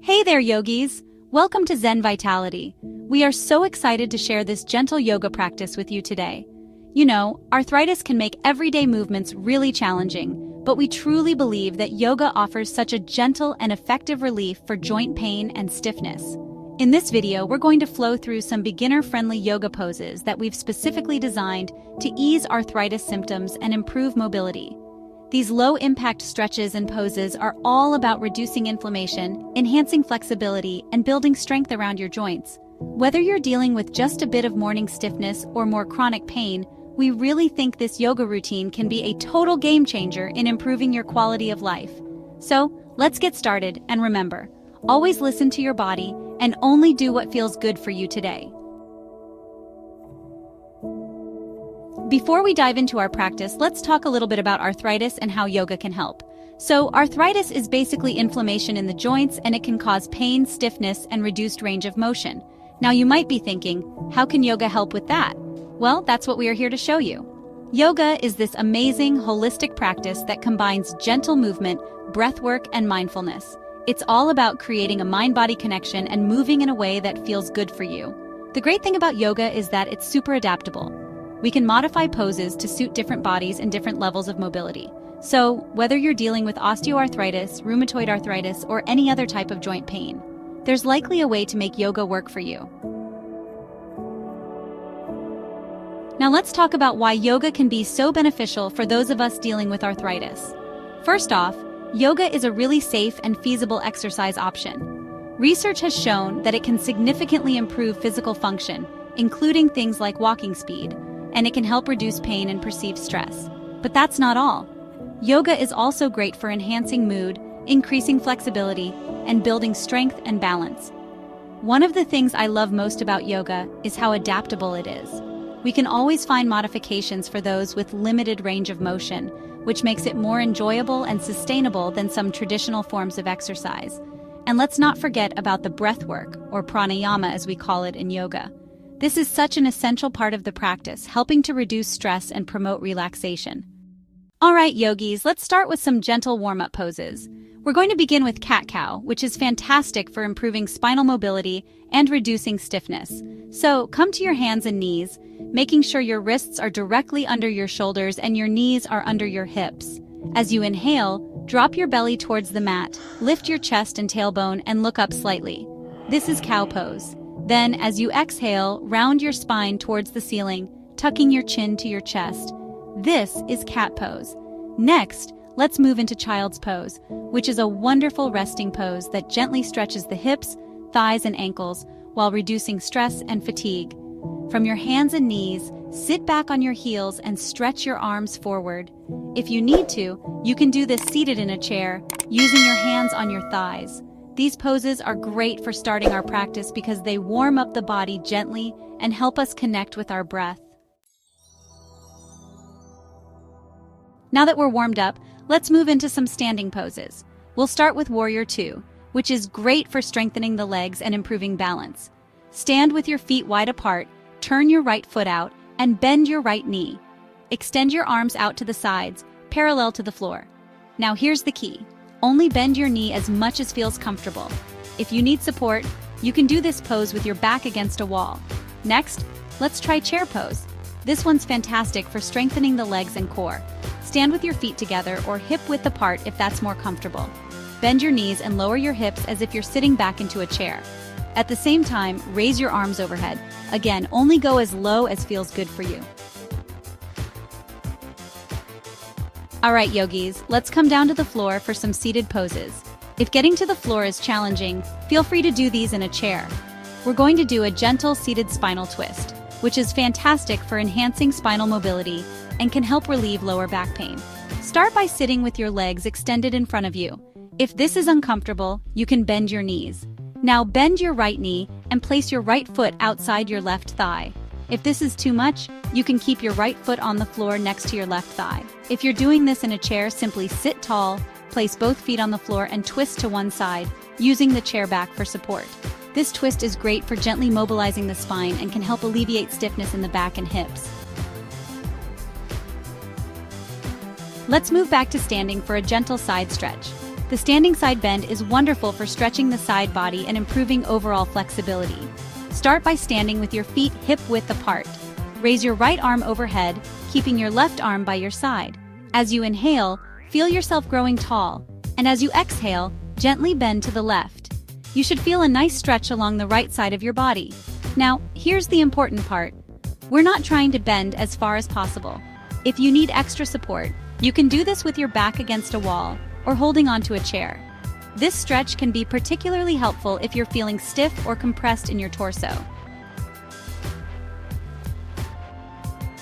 Hey there, yogis! Welcome to Zen Vitality. We are so excited to share this gentle yoga practice with you today. You know, arthritis can make everyday movements really challenging, but we truly believe that yoga offers such a gentle and effective relief for joint pain and stiffness. In this video, we're going to flow through some beginner-friendly yoga poses that we've specifically designed to ease arthritis symptoms and improve mobility. These low-impact stretches and poses are all about reducing inflammation, enhancing flexibility, and building strength around your joints. Whether you're dealing with just a bit of morning stiffness or more chronic pain, we really think this yoga routine can be a total game changer in improving your quality of life. So, let's get started, and remember, always listen to your body and only do what feels good for you today. Before we dive into our practice, let's talk a little bit about arthritis and how yoga can help. So, arthritis is basically inflammation in the joints, and it can cause pain, stiffness, and reduced range of motion. Now you might be thinking, how can yoga help with that? Well, that's what we are here to show you. Yoga is this amazing, holistic practice that combines gentle movement, breath work, and mindfulness. It's all about creating a mind-body connection and moving in a way that feels good for you. The great thing about yoga is that it's super adaptable. We can modify poses to suit different bodies and different levels of mobility. So, whether you're dealing with osteoarthritis, rheumatoid arthritis, or any other type of joint pain, there's likely a way to make yoga work for you. Now let's talk about why yoga can be so beneficial for those of us dealing with arthritis. First off, yoga is a really safe and feasible exercise option. Research has shown that it can significantly improve physical function, including things like walking speed, and it can help reduce pain and perceived stress. But that's not all. Yoga is also great for enhancing mood, increasing flexibility, and building strength and balance. One of the things I love most about yoga is how adaptable it is. We can always find modifications for those with limited range of motion, which makes it more enjoyable and sustainable than some traditional forms of exercise. And let's not forget about the breath work, or pranayama as we call it in yoga. This is such an essential part of the practice, helping to reduce stress and promote relaxation. All right, yogis, let's start with some gentle warm-up poses. We're going to begin with cat-cow, which is fantastic for improving spinal mobility and reducing stiffness. So, come to your hands and knees, making sure your wrists are directly under your shoulders and your knees are under your hips. As you inhale, drop your belly towards the mat, lift your chest and tailbone, and look up slightly. This is cow pose. Then, as you exhale, round your spine towards the ceiling, tucking your chin to your chest. This is cat pose. Next, let's move into child's pose, which is a wonderful resting pose that gently stretches the hips, thighs, and ankles while reducing stress and fatigue. From your hands and knees, sit back on your heels and stretch your arms forward. If you need to, you can do this seated in a chair, using your hands on your thighs. These poses are great for starting our practice because they warm up the body gently and help us connect with our breath. Now that we're warmed up, let's move into some standing poses. We'll start with Warrior Two, which is great for strengthening the legs and improving balance. Stand with your feet wide apart, turn your right foot out, and bend your right knee. Extend your arms out to the sides, parallel to the floor. Now here's the key. Only bend your knee as much as feels comfortable. If you need support, you can do this pose with your back against a wall. Next, let's try chair pose. This one's fantastic for strengthening the legs and core. Stand with your feet together or hip-width apart if that's more comfortable. Bend your knees and lower your hips as if you're sitting back into a chair. At the same time, raise your arms overhead. Again, only go as low as feels good for you. All right, yogis, let's come down to the floor for some seated poses. If getting to the floor is challenging, feel free to do these in a chair. We're going to do a gentle seated spinal twist, which is fantastic for enhancing spinal mobility and can help relieve lower back pain. Start by sitting with your legs extended in front of you. If this is uncomfortable, you can bend your knees. Now bend your right knee and place your right foot outside your left thigh. If this is too much, you can keep your right foot on the floor next to your left thigh. If you're doing this in a chair, simply sit tall, place both feet on the floor, and twist to one side, using the chair back for support. This twist is great for gently mobilizing the spine and can help alleviate stiffness in the back and hips. Let's move back to standing for a gentle side stretch. The standing side bend is wonderful for stretching the side body and improving overall flexibility. Start by standing with your feet hip-width apart. Raise your right arm overhead, keeping your left arm by your side. As you inhale, feel yourself growing tall, and as you exhale, gently bend to the left. You should feel a nice stretch along the right side of your body. Now, here's the important part. We're not trying to bend as far as possible. If you need extra support, you can do this with your back against a wall or holding onto a chair. This stretch can be particularly helpful if you're feeling stiff or compressed in your torso.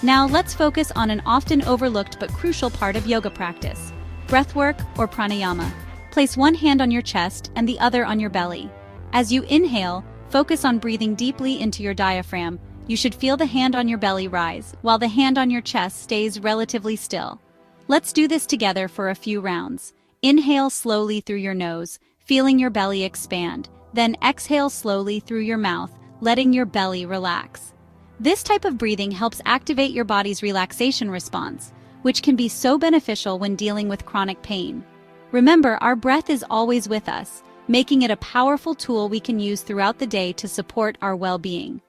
Now let's focus on an often overlooked but crucial part of yoga practice, breathwork or pranayama. Place one hand on your chest and the other on your belly. As you inhale, focus on breathing deeply into your diaphragm. You should feel the hand on your belly rise, while the hand on your chest stays relatively still. Let's do this together for a few rounds. Inhale slowly through your nose, feeling your belly expand. Then exhale slowly through your mouth, letting your belly relax. This type of breathing helps activate your body's relaxation response, which can be so beneficial when dealing with chronic pain. Remember, our breath is always with us, making it a powerful tool we can use throughout the day to support our well-being.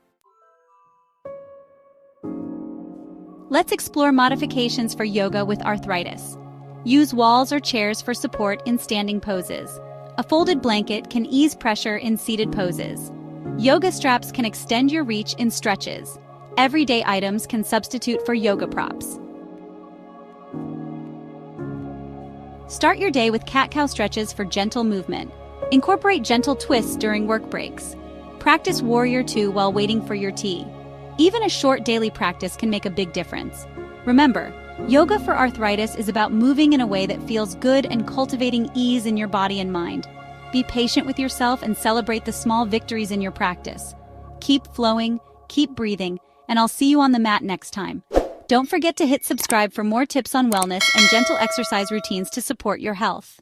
Let's explore modifications for yoga with arthritis. Use walls or chairs for support in standing poses. A folded blanket can ease pressure in seated poses. Yoga straps can extend your reach in stretches. Everyday items can substitute for yoga props. Start your day with cat-cow stretches for gentle movement. Incorporate gentle twists during work breaks. Practice Warrior 2 while waiting for your tea. Even a short daily practice can make a big difference. Remember, yoga for arthritis is about moving in a way that feels good and cultivating ease in your body and mind. Be patient with yourself and celebrate the small victories in your practice. Keep flowing, keep breathing, and I'll see you on the mat next time. Don't forget to hit subscribe for more tips on wellness and gentle exercise routines to support your health.